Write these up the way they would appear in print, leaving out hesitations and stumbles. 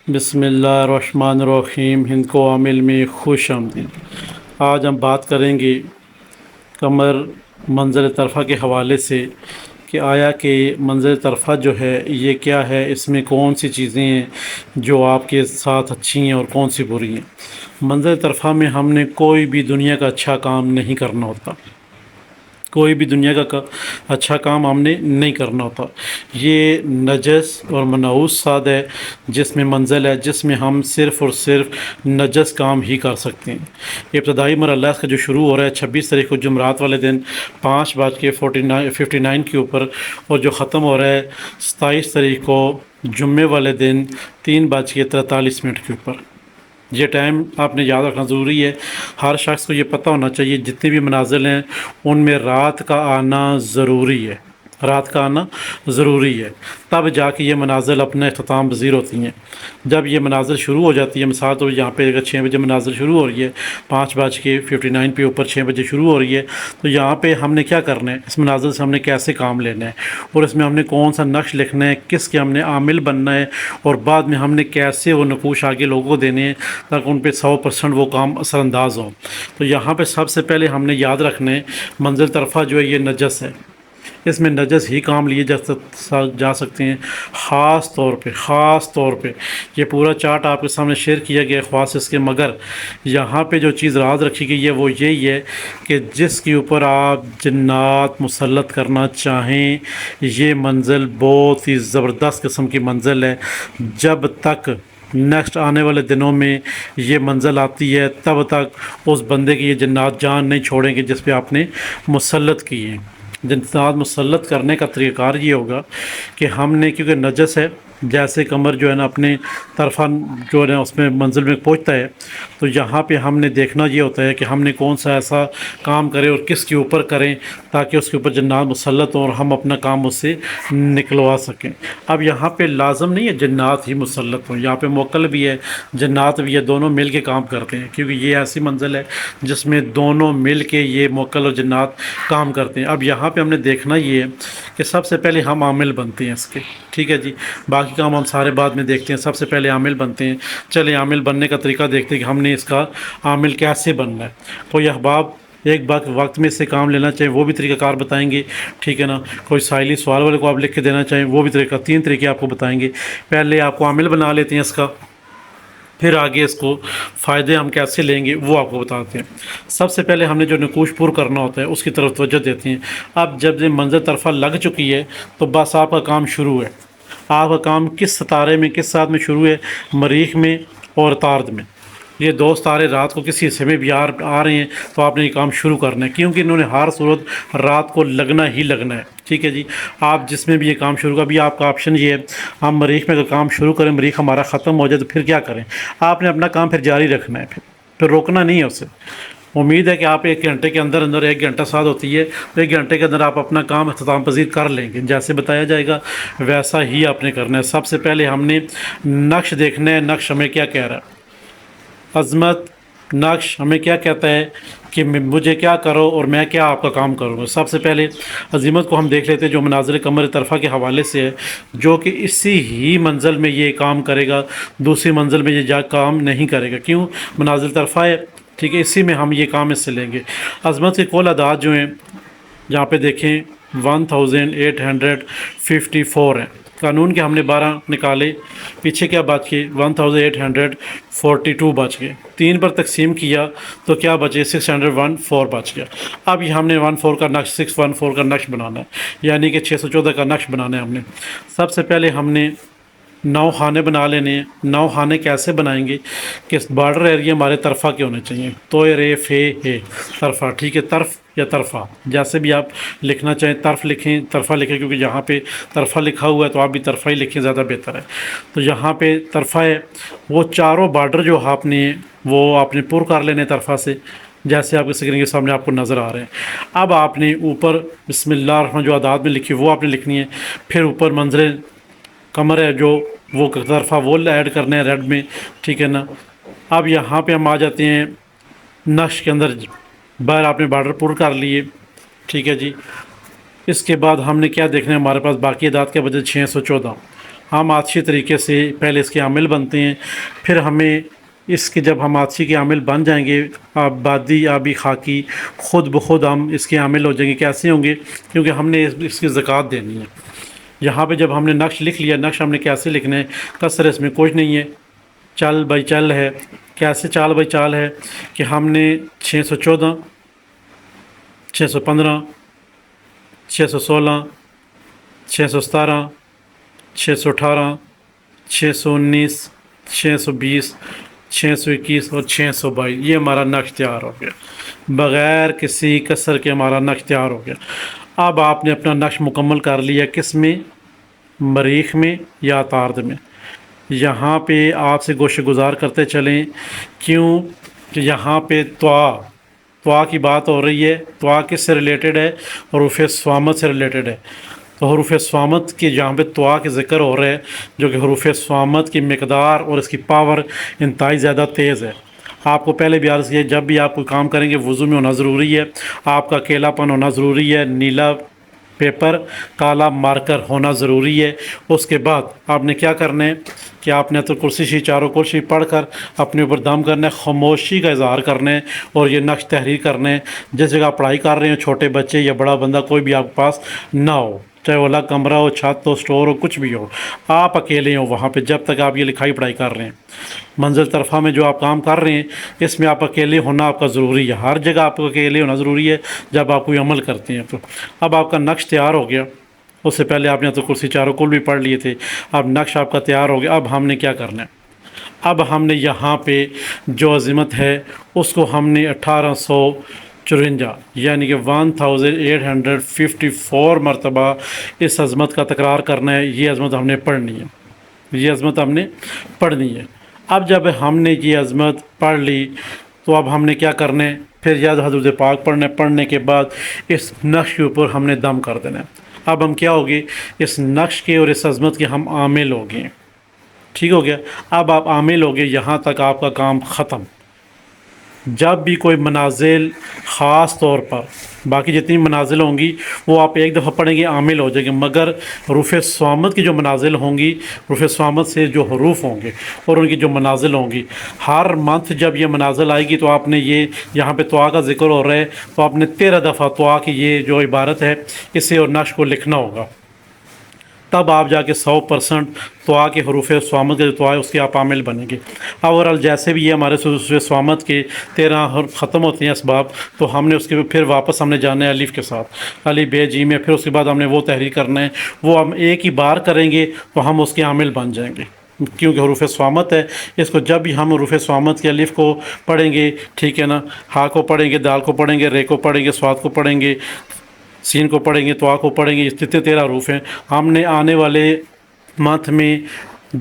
بسم اللہ الرحمن الرحیم، ہند کو عامل میں خوش آمدید۔ آج ہم بات کریں گے کمر منزل طرفہ کے حوالے سے کہ آیا کہ منزل طرفہ جو ہے یہ کیا ہے، اس میں کون سی چیزیں ہیں جو آپ کے ساتھ اچھی ہیں اور کون سی بری ہیں۔ منزل طرفہ میں ہم نے کوئی بھی دنیا کا اچھا کام نہیں کرنا ہوتا، کوئی بھی دنیا کا اچھا کام ہم نے نہیں کرنا ہوتا۔ یہ نجس اور منحوس ساد ہے جس میں منزل ہے، جس میں ہم صرف اور صرف نجس کام ہی کر سکتے ہیں۔ ابتدائی مرحلہ اس کا جو شروع ہو رہا ہے 26 تاریخ کو جمعرات والے دن 5:59 کے اوپر، اور جو ختم ہو رہا ہے 27 تاریخ کو جمعے والے دن 3:43 کے اوپر۔ یہ ٹائم آپ نے یاد رکھنا ضروری ہے، ہر شخص کو یہ پتہ ہونا چاہیے جتنے بھی منازل ہیں ان میں رات کا آنا ضروری ہے، رات کا آنا ضروری ہے، تب جا کے یہ منازل اپنا اختتام پذیر ہوتی ہیں۔ جب یہ منازل شروع ہو جاتی ہے، مثال تو یہاں پہ اگر 6 بجے منازل شروع ہو رہی ہے، 5:59 پہ اوپر 6 بجے شروع ہو رہی ہے، تو یہاں پہ ہم نے کیا کرنا ہے، اس منازل سے ہم نے کیسے کام لینا ہے، اور اس میں ہم نے کون سا نقش لکھنا ہے، کس کے ہم نے عامل بننا ہے، اور بعد میں ہم نے کیسے وہ نقوش آگے لوگوں کو دینے ہیں تاکہ ان پہ 100% وہ کام اثر انداز ہوں۔ تو یہاں پہ سب سے پہلے ہم نے یاد رکھنا ہے منزل طرفہ جو ہے یہ نجس ہے، اس میں نجس ہی کام لیے جا سکتے ہیں۔ خاص طور پہ یہ پورا چارٹ آپ کے سامنے شیئر کیا گیا ہے خاص اس کے، مگر یہاں پہ جو چیز راز رکھی گئی ہے وہ یہی ہے کہ جس کے اوپر آپ جنات مسلط کرنا چاہیں، یہ منزل بہت ہی زبردست قسم کی منزل ہے۔ جب تک نیکسٹ آنے والے دنوں میں یہ منزل آتی ہے تب تک اس بندے کی یہ جنات جان نہیں چھوڑیں گے جس پہ آپ نے مسلط کیے ہیں۔ جنات مسلط کرنے کا طریقہ کار یہ ہوگا کہ ہم نے، کیونکہ نجس ہے، جیسے کمر جو ہے نا اپنے طرفہ جو ہے نا اس میں منزل میں پہنچتا ہے، تو یہاں پہ ہم نے دیکھنا یہ ہوتا ہے کہ ہم نے کون سا ایسا کام کرے اور کس کے اوپر کریں تاکہ اس کے اوپر جنات مسلط ہوں اور ہم اپنا کام اس سے نکلوا سکیں۔ اب یہاں پہ لازم نہیں ہے جنات ہی مسلط ہوں، یہاں پہ موکل بھی ہے، جنات بھی ہے، دونوں مل کے کام کرتے ہیں، کیونکہ یہ ایسی منزل ہے جس میں دونوں مل کے یہ موکل اور جنات کام کرتے ہیں۔ اب یہاں پہ ہم نے دیکھنا یہ ہے کہ سب سے پہلے ہم عامل بنتے ہیں اس کے، ٹھیک ہے جی، باقی کام ہم سارے بعد میں دیکھتے ہیں، سب سے پہلے عامل بنتے ہیں۔ چلیں عامل بننے کا طریقہ دیکھتے ہیں کہ ہم نے اس کا عامل کیسے بننا ہے۔ کوئی احباب ایک وقت میں سے کام لینا چاہیں وہ بھی طریقہ کار بتائیں گے، ٹھیک ہے نا، کوئی سائلی سوال والے کو آپ لکھ کے دینا چاہیں وہ بھی طریقہ، 3 طریقے آپ کو بتائیں گے۔ پہلے آپ کو عامل بنا لیتے ہیں اس کا، پھر آگے اس کو فائدے ہم کیسے لیں گے وہ آپ کو بتاتے ہیں۔ سب سے پہلے ہم نے جو نقوش پر کرنا ہوتا ہے اس کی طرف توجہ دیتے ہیں۔ اب جب یہ منزل طرفہ لگ چکی ہے تو بس آپ کا کام شروع ہے۔ آپ کا کام کس ستارے میں، کس ساتھ میں شروع ہے، مریخ میں اور طارد میں۔ یہ 2 ستارے رات کو کسی حصے میں بھی آ رہے ہیں تو آپ نے یہ کام شروع کرنا ہے، کیونکہ انہوں نے ہر صورت رات کو لگنا ہی لگنا ہے، ٹھیک ہے جی۔ آپ جس میں بھی یہ کام شروع کر، ابھی آپ کا آپشن یہ ہے، ہم مریخ میں اگر کام شروع کریں، مریخ ہمارا ختم ہو جائے تو پھر کیا کریں؟ آپ نے اپنا کام پھر جاری رکھنا ہے، پھر روکنا نہیں ہے اسے۔ امید ہے کہ آپ 1 گھنٹے کے اندر 1 گھنٹہ ساتھ ہوتی ہے تو 1 گھنٹے کے اندر آپ اپنا کام اختتام پذیر کر لیں گے، جیسے بتایا جائے گا ویسا ہی آپ نے کرنا ہے۔ سب سے پہلے ہم نے نقش دیکھنا ہے، نقش ہمیں کیا کہہ رہا ہے، عظمت نقش ہمیں کیا کہتا ہے کہ مجھے کیا کرو اور میں کیا آپ کا کام کروں گا۔ سب سے پہلے عظمت کو ہم دیکھ لیتے ہیں جو مناظر قمر طرفہ کے حوالے سے ہے، جو کہ اسی ہی منزل میں یہ کام کرے گا، دوسری منزل میں یہ کام نہیں کرے گا۔ کیوں؟ منازل طرفہ ہے، ٹھیک ہے، اسی میں ہم یہ کام اس سے لیں گے۔ عظمت کے کل اعداد جو ہیں یہاں پہ دیکھیں 1854 ہیں، قانون کے ہم نے 12 نکالے، پیچھے کیا بچ گئے 1842 بچ گئے، 3 پر تقسیم کیا تو کیا بچے 614 بچ گیا۔ اب یہ ہم نے 14 کا نقش 614 کا نقش بنانا ہے، یعنی کہ 614 کا نقش بنانا ہے ہم نے۔ سب سے پہلے ہم نے 9 خانے بنا لینے ہیں۔ 9 خانے کیسے بنائیں گے کہ بارڈر ایریا ہمارے طرفہ کے ہونے چاہیے، تو رے فے ہے طرفہ، ٹھیک ہے، طرف یا طرفہ جیسے بھی آپ لکھنا چاہیں، طرف لکھیں، طرفہ لکھیں، کیونکہ یہاں پہ طرفہ لکھا ہوا ہے تو آپ بھی طرفہ ہی لکھیں، زیادہ بہتر ہے۔ تو یہاں پہ طرفہ ہے، وہ چاروں بارڈر جو آپ نے وہ آپ نے پر کر لینے طرفہ سے، جیسے آپ کے اسکرین کے سامنے آپ کو نظر آ رہے ہیں۔ اب آپ نے اوپر بسم اللہ الرحمن جو اعداد میں لکھی وہ آپ نے لکھنی ہے، پھر اوپر منظر کمر ہے جو وہ طرفہ وہ ایڈ کرنا ہے ریڈ میں، ٹھیک ہے نا۔ اب یہاں پہ ہم آ جاتے ہیں نقش کے اندر، باہر آپ نے بارڈر پر کر لیے، ٹھیک ہے جی۔ اس کے بعد ہم نے کیا دیکھنا ہے، ہمارے پاس باقی اعداد کے بجے 614، ہم آتشی طریقے سے پہلے اس کے عامل بنتے ہیں، پھر ہمیں اس کے جب ہم آتشی کے عامل بن جائیں گے، آبادی آبی خاکی، خود بخود ہم اس کے عامل ہو جائیں گے۔ کیسے ہوں گے؟ کیونکہ ہم نے اس کی زکوٰۃ دینی ہے۔ یہاں پہ جب ہم نے نقش لکھ لیا، نقش ہم نے کیسے لکھنا ہے؟ کسر اس میں کچھ نہیں ہے، چل بائی چل ہے۔ کیسے چال بائی چال ہے کہ ہم نے 614، 615، 616، 617، 618، 619، 620، 621 اور 622، یہ ہمارا نقش تیار ہو گیا، بغیر کسی کسر کے ہمارا نقش تیار ہو گیا۔ اب آپ نے اپنا نقش مکمل کر لیا، کس میں؟ مریخ میں یا عطارد میں۔ یہاں پہ آپ سے گوشہ گزار کرتے چلیں، کیوں کہ یہاں پہ طوا کی بات ہو رہی ہے۔ طوا کس سے ریلیٹڈ ہے؟ حروف صامت سے ریلیٹڈ ہے۔ تو حروف صامت کی جہاں پہ طوا کے ذکر ہو رہا ہے، جو کہ حروف صامت کی مقدار اور اس کی پاور انتہائی زیادہ تیز ہے۔ آپ کو پہلے بھی عرض کیا، جب بھی آپ کوئی کام کریں گے وضو میں ہونا ضروری ہے، آپ کا اکیلا پن ہونا ضروری ہے، نیلا پیپر کالا مارکر ہونا ضروری ہے۔ اس کے بعد آپ نے کیا کرنا ہے کہ آپ نے تو کرسی شی چاروں کرسی پڑھ کر اپنے اوپر دم کرنا ہے، خاموشی کا اظہار کرنا ہے اور یہ نقش تحریر کرنا ہے۔ جس جگہ پڑھائی کر رہے ہیں، چھوٹے بچے یا بڑا بندہ کوئی بھی آپ کے پاس نہ ہو، چاہے وہ الگ کمرہ ہو، چھت ہو، اسٹور ہو، کچھ بھی ہو، آپ اکیلے ہوں وہاں پہ جب تک آپ یہ لکھائی پڑھائی کر رہے ہیں۔ منزل طرفہ میں جو آپ کام کر رہے ہیں، اس میں آپ اکیلے ہونا آپ کا ضروری ہے۔ ہر جگہ آپ کو اکیلے ہونا ضروری ہے جب آپ کوئی عمل کرتے ہیں۔ تو اب آپ کا نقش تیار ہو گیا، اس سے پہلے آپ نے تو کرسی چاروں کل بھی پڑھ لیے تھے، اب نقش آپ کا تیار ہو گیا۔ اب ہم نے کیا کرنا ہے؟ اب ہم نے یہاں پہ جو عظمت ہے اس کو ہم نے 1854 یعنی کہ 1854 مرتبہ اس عظمت کا تکرار کرنا ہے۔ یہ عظمت ہم نے پڑھنی ہے، یہ عظمت ہم نے پڑھنی ہے۔ اب جب ہم نے یہ عظمت پڑھ لی تو اب ہم نے کیا کرنا ہے؟ پھر یاد حضرت پاک پڑھنے کے بعد اس نقش کے اوپر ہم نے دم کر دینا ہے۔ اب ہم کیا ہوگے؟ اس نقش کے اور اس عظمت کے ہم عامل ہو گئے، ٹھیک ہو گیا۔ اب آپ عامل ہو گئے، یہاں تک آپ کا کام ختم۔ جب بھی کوئی منازل، خاص طور پر باقی جتنی منازل ہوں گی وہ آپ ایک دفعہ پڑھیں گے عامل ہو جائیں گے، مگر حروف صامت کی جو منازل ہوں گی، حروف صامت سے جو حروف ہوں گے اور ان کی جو منازل ہوں گی، ہر منتھ جب یہ منازل آئے گی تو آپ نے یہ یہاں پہ طوا کا ذکر ہو رہا ہے تو آپ نے 13 دفعہ طوا کی یہ جو عبارت ہے اسے اور نقش کو لکھنا ہوگا، تب آپ جا کے 100% طوا کے حروف صامت کے جو طوا ہے اس کے آپ عامل بنیں گے۔ اوورال جیسے بھی یہ ہمارے حروف صامت کے 13 حرف ختم ہوتے ہیں اسباب، تو ہم نے اس کے پھر واپس ہم نے جانا ہے الف کے ساتھ، الف بے جیم میں، پھر اس کے بعد ہم نے وہ تحریر کرنا ہے، وہ ہم ایک ہی بار کریں گے تو ہم اس کے عامل بن جائیں گے، کیونکہ حروف صامت ہے۔ اس کو جب بھی ہم حروف صامت کے الف کو پڑھیں گے، ٹھیک ہے نا، ہا کو پڑھیں گے، دال کو پڑھیں گے، رے کو پڑھیں گے، صاد کو پڑھیں گے، سین کو پڑھیں گے، طوا کو پڑھیں گے، اس جتنے 13 حروف ہیں ہم نے آنے والے منتھ میں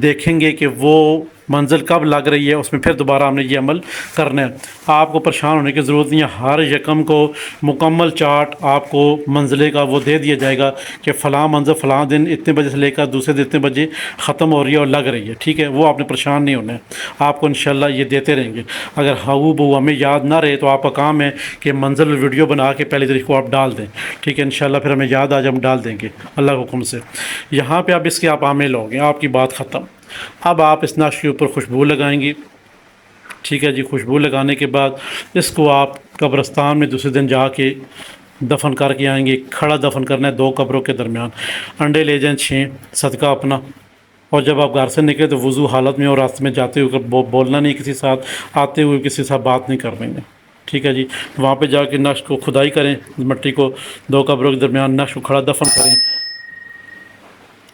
دیکھیں گے کہ وہ منزل کب لگ رہی ہے، اس میں پھر دوبارہ ہم نے یہ عمل کرنا ہے۔ آپ کو پریشان ہونے کی ضرورت نہیں ہے، ہر یکم کو مکمل چارٹ آپ کو منزلے کا وہ دے دیا جائے گا کہ فلاں منزل فلاں دن اتنے بجے سے لے کر دوسرے دن اتنے بجے ختم ہو رہی ہے اور لگ رہی ہے، ٹھیک ہے، وہ آپ نے پریشان نہیں ہونا ہے، آپ کو انشاءاللہ یہ دیتے رہیں گے۔ اگر ہاؤ بو ہمیں یاد نہ رہے تو آپ کا کام ہے کہ منزل ویڈیو بنا کے پہلے تاریخ کو آپ ڈال دیں، ٹھیک ہے، انشاءاللہ پھر ہمیں یاد آج ہم ڈال دیں گے اللہ کے حکم سے۔ یہاں پہ اب اس کے آپ عامل ہو گئے، آپ کی بات ختم۔ اب آپ اس نقش کے اوپر خوشبو لگائیں گی، ٹھیک ہے جی۔ خوشبو لگانے کے بعد اس کو آپ قبرستان میں دوسرے دن جا کے دفن کر کے آئیں گے، کھڑا دفن کرنا ہے 2 قبروں کے درمیان۔ انڈے لے جائیں 6 صدقہ اپنا، اور جب آپ گھر سے نکلے تو وضو حالت میں اور راستے میں جاتے ہوئے بولنا نہیں کسی ساتھ، آتے ہوئے کسی ساتھ بات نہیں کر دیں گے، ٹھیک ہے جی۔ وہاں پہ جا کے نقش کو کھدائی کریں، مٹی کو 2 قبروں کے درمیان نقش کو کھڑا دفن کریں،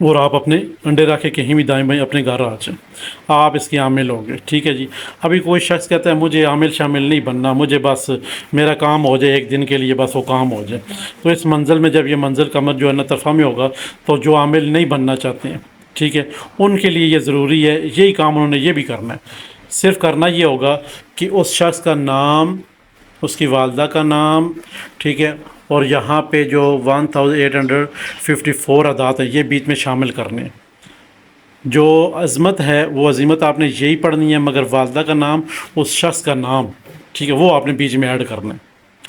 اور آپ اپنے انڈے رکھ کے کہیں بھی دائیں بائیں اپنے گھر آ جائیں، آپ اس کے عامل ہو گئے، ٹھیک ہے جی۔ ابھی کوئی شخص کہتا ہے مجھے عامل شامل نہیں بننا، مجھے بس میرا کام ہو جائے ایک دن کے لیے، بس وہ کام ہو جائے، تو اس منزل میں جب یہ منزل کا مت جو ہے نا طرفہ میں ہوگا تو جو عامل نہیں بننا چاہتے ہیں، ٹھیک ہے، ان کے لیے یہ ضروری ہے، یہی کام انہوں نے یہ بھی کرنا ہے۔ صرف کرنا یہ ہوگا کہ اس شخص کا نام، اس کی والدہ کا نام، ٹھیک ہے، اور یہاں پہ جو 1854 عدات ہیں یہ بیچ میں شامل کرنے ہیں۔ جو عظمت ہے وہ عظمت آپ نے یہی پڑھنی ہے، مگر والدہ کا نام، اس شخص کا نام، ٹھیک ہے، وہ آپ نے بیچ میں ایڈ کرنا ہے۔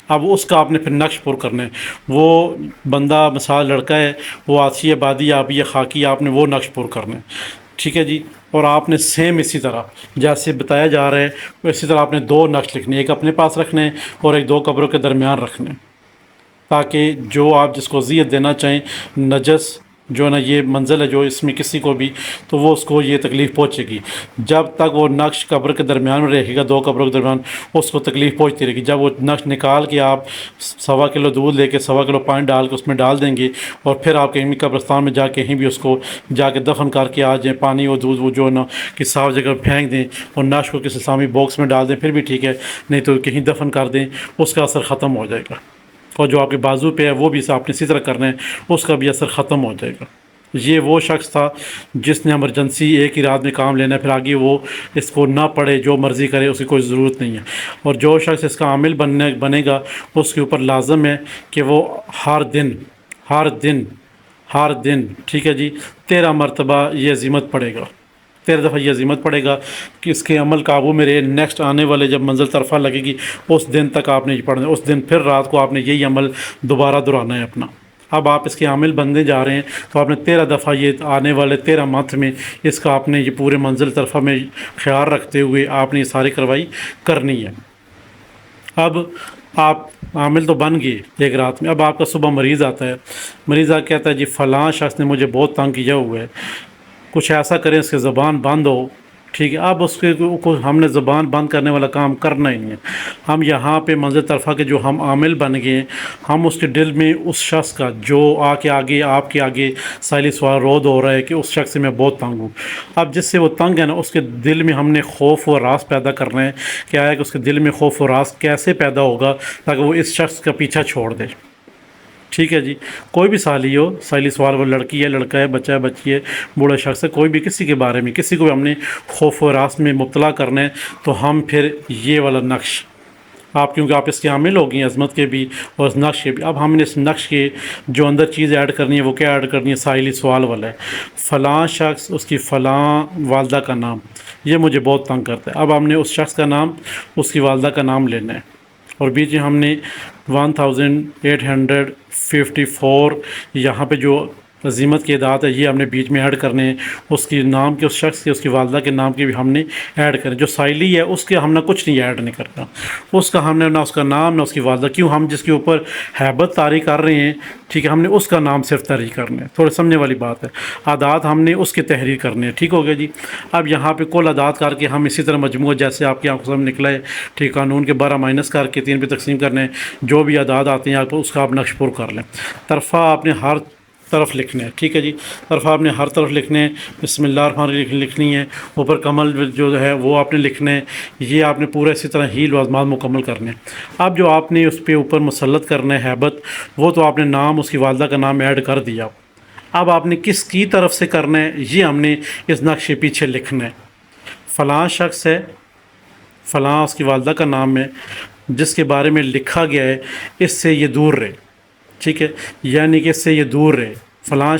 اب اس کا آپ نے پھر نقش پر کرنا ہے. وہ بندہ مثال لڑکا ہے، وہ آسی آبادی آبی خاکی، آپ نے وہ نقش پر کرنا ہے. ٹھیک ہے جی. اور آپ نے سیم اسی طرح جیسے بتایا جا رہا ہے اسی طرح آپ نے 2 نقش لکھنے، ایک اپنے پاس رکھنے اور ایک 2 قبروں کے درمیان رکھنے، تاکہ جو آپ جس کو اذیت دینا چاہیں، نجس جو ہے نا یہ منزل ہے جو اس میں کسی کو بھی، تو وہ اس کو یہ تکلیف پہنچے گی. جب تک وہ نقش قبر کے درمیان میں رہے گا، 2 قبروں کے درمیان، اس کو تکلیف پہنچتی رہے گی. جب وہ نقش نکال کے آپ 1.25 کلو دودھ لے کے 1.25 کلو پانی ڈال کے اس میں ڈال دیں گے، اور پھر آپ کہیں بھی قبرستان میں جا کے کہیں بھی اس کو جا کے دفن کر کے آ جائیں، پانی اور دودھ وہ جو ہے نا کہ صاف جگہ پھینک دیں اور نقش کو کسی اسلامی باکس میں ڈال دیں، پھر بھی ٹھیک ہے، نہیں تو کہیں دفن کر دیں، اس کا اثر ختم ہو جائے گا. اور جو آپ کے بازو پہ ہے وہ بھی آپ نے اسی طرح کرنا ہے، اس کا بھی اثر ختم ہو جائے گا. یہ وہ شخص تھا جس نے ایمرجنسی ایک ہی رات میں کام لینا ہے، پھر آگے وہ اس کو نہ پڑھے، جو مرضی کرے، اس کی کوئی ضرورت نہیں ہے. اور جو شخص اس کا عامل بنے گا، اس کے اوپر لازم ہے کہ وہ ہر دن ٹھیک ہے جی 13 مرتبہ یہ عزیمت پڑھے گا، 13 دفعہ یہ عزیمت پڑھے گا کہ اس کے عمل قابو میں رہے. نیکسٹ آنے والے جب منزل طرفہ لگے گی اس دن تک آپ نے یہ پڑھنا ہے، اس دن پھر رات کو آپ نے یہی عمل دوبارہ دہرانا ہے اپنا. اب آپ اس کے عامل بننے جا رہے ہیں تو آپ نے 13 دفعہ یہ آنے والے 13 منتھ میں اس کا آپ نے یہ پورے منزل طرفہ میں خیال رکھتے ہوئے آپ نے یہ ساری کارروائی کرنی ہے. اب آپ عامل تو بن گئے ایک رات میں. اب آپ کا صبح مریض آتا ہے، مریض آ کے کہتا ہے جی فلاں شخص نے مجھے بہت تنگ کیا ہوا ہے، کچھ ایسا کریں اس کی زبان بند ہو. ٹھیک ہے. اب اس کے ہم نے زبان بند کرنے والا کام کرنا ہی نہیں ہے. ہم یہاں پہ منزل طرفہ کے جو ہم عامل بن گئے ہیں، ہم اس کے دل میں اس شخص کا جو آ کے آگے آپ کے آگے سائلی سوال رود ہو رہا ہے کہ اس شخص سے میں بہت تنگ ہوں. اب جس سے وہ تنگ ہے نا، اس کے دل میں ہم نے خوف و راز پیدا کرنا ہے. کیا ہے کہ اس کے دل میں خوف و راز کیسے پیدا ہوگا تاکہ وہ اس شخص کا پیچھا چھوڑ دے. ٹھیک ہے جی. کوئی بھی سالی ہو، سالی سوال وہ لڑکی ہے، لڑکا ہے، بچہ ہے، بچی ہے، بوڑھا شخص ہے، کوئی بھی کسی کے بارے میں کسی کو بھی ہم نے خوف و راس میں مبتلا کرنا ہے، تو ہم پھر یہ والا نقش آپ کیونکہ آپ اس کے عامل ہو گئی ہیں عظمت کے بھی اور اس نقش کے بھی. اب ہم نے اس نقش کے جو اندر چیز ایڈ کرنی ہے وہ کیا ایڈ کرنی ہے؟ سائلی سوال والا ہے. فلاں شخص، اس کی فلاں والدہ کا نام، یہ مجھے بہت تنگ کرتا ہے. اب ہم نے اس شخص کا نام، اس کی والدہ کا نام لینا ہے، اور بیچ میں ہم نے 1854 یہاں پہ جو عزیمت کی اعداد ہے یہ ہم نے بیچ میں ایڈ کرنے ہیں. اس کی نام کے، اس شخص کے، اس کی والدہ کے نام کے بھی ہم نے ایڈ کریں. جو سائلی ہے اس کے ہم نے کچھ نہیں ایڈ نہیں کرنا، اس کا ہم نے نہ اس کا نام نہ اس کی والدہ. کیوں؟ ہم جس کے اوپر ہیبت طاری کر رہے ہیں، ٹھیک ہے، ہم نے اس کا نام صرف تحریر کرنا ہے. تھوڑے سمجھنے والی بات ہے. عادات ہم نے اس کے تحریر کرنے ہیں. ٹھیک ہو گیا جی. اب یہاں پہ کل عادات کر کے ہم اسی طرح مجموعہ جیسے آپ کی آنکھوں سے نکلا ہے، ٹھیک، قانون کے 12 مائنس کر کے 3 پہ تقسیم کرنے ہیں. جو بھی عادات آتے ہیں آپ کو اس کا آپ نقش پر کر لیں. طرفہ آپ نے ہر طرف لکھنے ہیں. ٹھیک ہے جی. طرفہ آپ نے ہر طرف لکھنے ہیں. بسم اللہ الرحمن الرحیم لکھنی ہے. اوپر کمل جو ہے وہ آپ نے لکھنے ہیں. یہ آپ نے پورا اسی طرح ہی لوازمات مکمل کرنے ہیں. اب جو آپ نے اس پہ اوپر مسلط کرنا ہے ہیبت، وہ تو آپ نے نام، اس کی والدہ کا نام ایڈ کر دیا. اب آپ نے کس کی طرف سے کرنا ہے یہ ہم نے اس نقش کے پیچھے لکھنا ہے. فلاں شخص ہے، فلاں اس کی والدہ کا نام ہے، جس کے بارے میں لکھا گیا ہے اس سے یہ دور رہے. ٹھیک ہے. یعنی کہ اس سے یہ دور رہے. فلاں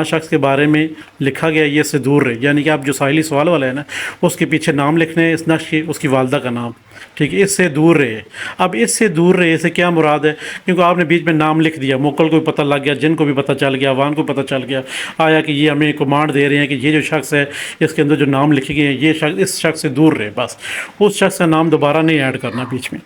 شخص کے بارے میں لکھا گیا یہ اس سے دور رہے. یعنی کہ آپ جو سائلی سوال والا ہے نا، اس کے پیچھے نام لکھنے ہیں اس نقش کے، اس کی والدہ کا نام. ٹھیک ہے. اس سے دور رہے. اب اس سے دور رہے سے کیا مراد ہے؟ کیونکہ آپ نے بیچ میں نام لکھ دیا، موکل کو بھی پتہ لگ گیا، جن کو بھی پتہ چل گیا، عوام کو پتہ چل گیا آیا کہ یہ ہمیں کمانڈ دے رہے ہیں کہ یہ جو شخص ہے اس کے اندر جو نام لکھے گئے ہیں یہ شخص اس شخص سے دور رہے. بس اس شخص کا نام دوبارہ نہیں ایڈ کرنا بیچ میں.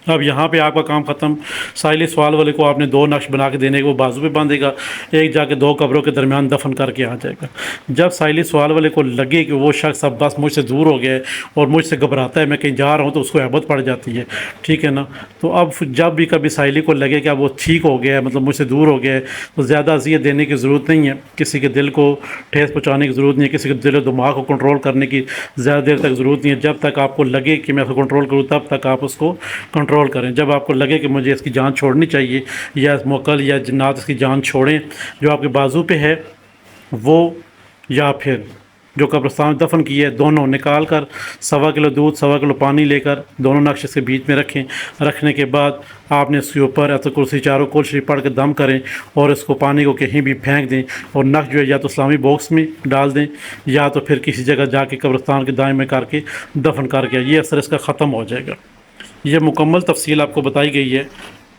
اب یہاں پہ آپ کا کام ختم. سائلی سوال والے کو آپ نے 2 نقش بنا کے دینے کے، وہ بازو پہ باندھے گا، ایک جا کے 2 قبروں کے درمیان دفن کر کے آ جائے گا. جب سائلی سوال والے کو لگے کہ وہ شخص اب بس مجھ سے دور ہو گیا ہے اور مجھ سے گھبراتا ہے، میں کہیں جا رہا ہوں، تو اس کو ہیبت پڑ جاتی ہے. ٹھیک ہے نا. تو اب جب بھی کبھی سائلی کو لگے کہ اب وہ ٹھیک ہو گیا ہے، مطلب مجھ سے دور ہو گیا ہے، تو زیادہ اذیت دینے کی ضرورت نہیں ہے، کسی کے دل کو ٹھیس پہنچانے کی ضرورت نہیں ہے، کسی کے دل و دماغ کو کنٹرول کرنے کی زیادہ دیر تک ضرورت نہیں ہے. جب تک آپ کو لگے کہ میں اس کو کنٹرول کروں تب تک آپ اس کو کنٹرول کریں. جب آپ کو لگے کہ مجھے اس کی جان چھوڑنی چاہیے یا اس موکل یا جنات اس کی جان چھوڑیں جو آپ کے بازو پہ ہے وہ، یا پھر جو قبرستان میں دفن کی ہے، دونوں نکال کر 1.25 کلو دودھ 1.25 کلو پانی لے کر دونوں نقش اس کے بیچ میں رکھیں. رکھنے کے بعد آپ نے اس کے اوپر ایت الکرسی چاروں کل شریف پڑھ کے دم کریں اور اس کو پانی کو کہیں بھی پھینک دیں، اور نقش جو ہے یا تو اسلامی باکس میں ڈال دیں یا تو پھر کسی جگہ جا کے قبرستان کے دائیں میں کر کے دفن کر کے، یہ اثر اس کا ختم ہو جائے گا. یہ مکمل تفصیل آپ کو بتائی گئی ہے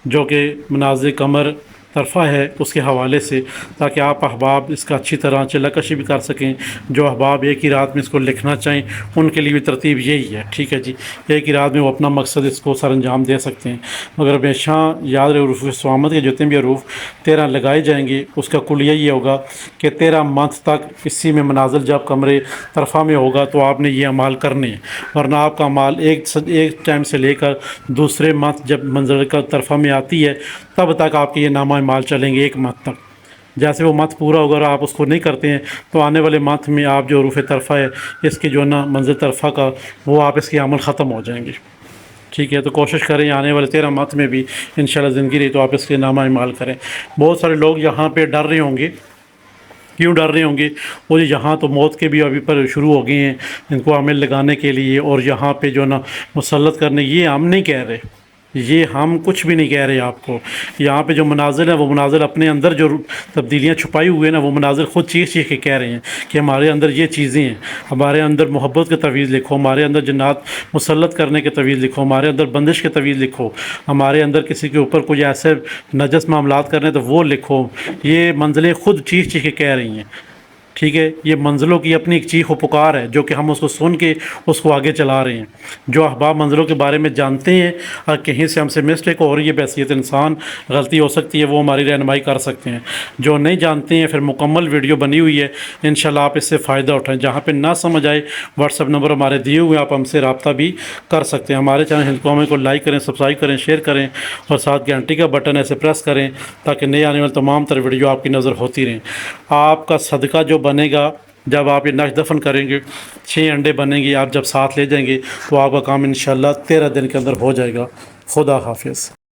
جو کہ مناظر قمر طرفہ ہے اس کے حوالے سے، تاکہ آپ احباب اس کا اچھی طرح چلہ کشی بھی کر سکیں۔ جو احباب ایک ہی رات میں اس کو لکھنا چاہیں ان کے لیے بھی ترتیب یہی ہے، ٹھیک ہے جی، ایک ہی رات میں وہ اپنا مقصد اس کو سر انجام دے سکتے ہیں۔ مگر ہمیشہ یاد رہے حروف صامت کے جتنے بھی حروف 13 لگائے جائیں گے، اس کا کلیہ یہ ہوگا کہ 13 منتھ تک اسی میں منازل جب قمر طرفہ میں ہوگا تو آپ نے یہ اعمال کرنے ہیں، ورنہ آپ کا اعمال ایک ٹائم سے لے کر دوسرے منتھ جب منزل کا طرفہ میں آتی ہے تب تک آپ کے یہ نامہ اعمال چلیں گے، ایک منتھ تک۔ جیسے وہ منتھ پورا ہوگا اور آپ اس کو نہیں کرتے ہیں تو آنے والے منتھ میں آپ جو حروف طرفہ ہے اس کی جو ہے نا منزل طرفہ کا، وہ آپ اس کے عمل ختم ہو جائیں گے، ٹھیک ہے۔ تو کوشش کریں آنے والے 13 منتھ میں بھی انشاءاللہ زندگی رہی تو آپ اس کے نامہ اعمال کریں۔ بہت سارے لوگ یہاں پہ ڈر رہے ہوں گے، کیوں ڈر رہے ہوں گے؟ وہ یہاں تو موت کے بھی ابھی پر شروع ہو گئے ہیں ان کو عمل لگانے کے لیے، اور یہاں پہ جو نا مسلط کرنے، یہ ہم نہیں کہہ رہے، یہ ہم کچھ بھی نہیں کہہ رہے آپ کو۔ یہاں پہ جو مناظر ہیں وہ مناظر اپنے اندر جو تبدیلیاں چھپائی ہوئے ہیں نا، وہ مناظر خود چیخ چیخ کے کہہ رہے ہیں کہ ہمارے اندر یہ چیزیں ہیں، ہمارے اندر محبت کے تویز لکھو، ہمارے اندر جنات مسلط کرنے کے تویز لکھو، ہمارے اندر بندش کے تویز لکھو، ہمارے اندر کسی کے اوپر کوئی ایسے نجس معاملات کرنے تو وہ لکھو۔ یہ منزلیں خود چیخ چیخ کے کہہ رہی ہیں، ٹھیک ہے۔ یہ منزلوں کی اپنی ایک چیخ و پکار ہے جو کہ ہم اس کو سن کے اس کو آگے چلا رہے ہیں۔ جو احباب منزلوں کے بارے میں جانتے ہیں اور کہیں سے ہم سے مسٹیک ہو رہی ہے، بحیثیت انسان غلطی ہو سکتی ہے، وہ ہماری رہنمائی کر سکتے ہیں۔ جو نہیں جانتے ہیں پھر مکمل ویڈیو بنی ہوئی ہے، انشاءاللہ آپ اس سے فائدہ اٹھائیں۔ جہاں پہ نہ سمجھ آئے واٹس ایپ نمبر ہمارے دیے ہوئے، آپ ہم سے رابطہ بھی کر سکتے ہیں۔ ہمارے چینل ہند قومی کو لائک کریں، سبسکرائب کریں، شیئر کریں، اور ساتھ گھنٹی کا بٹن ایسے پریس کریں تاکہ نئے آنے والے تمام تر ویڈیو آپ کی نظر ہوتی رہیں۔ آپ کا صدقہ جو بنے گا جب آپ یہ نقش دفن کریں گے، 6 انڈے بنیں گے، آپ جب ساتھ لے جائیں گے تو آپ کا کام انشاءاللہ 13 دن کے اندر ہو جائے گا۔ خدا حافظ۔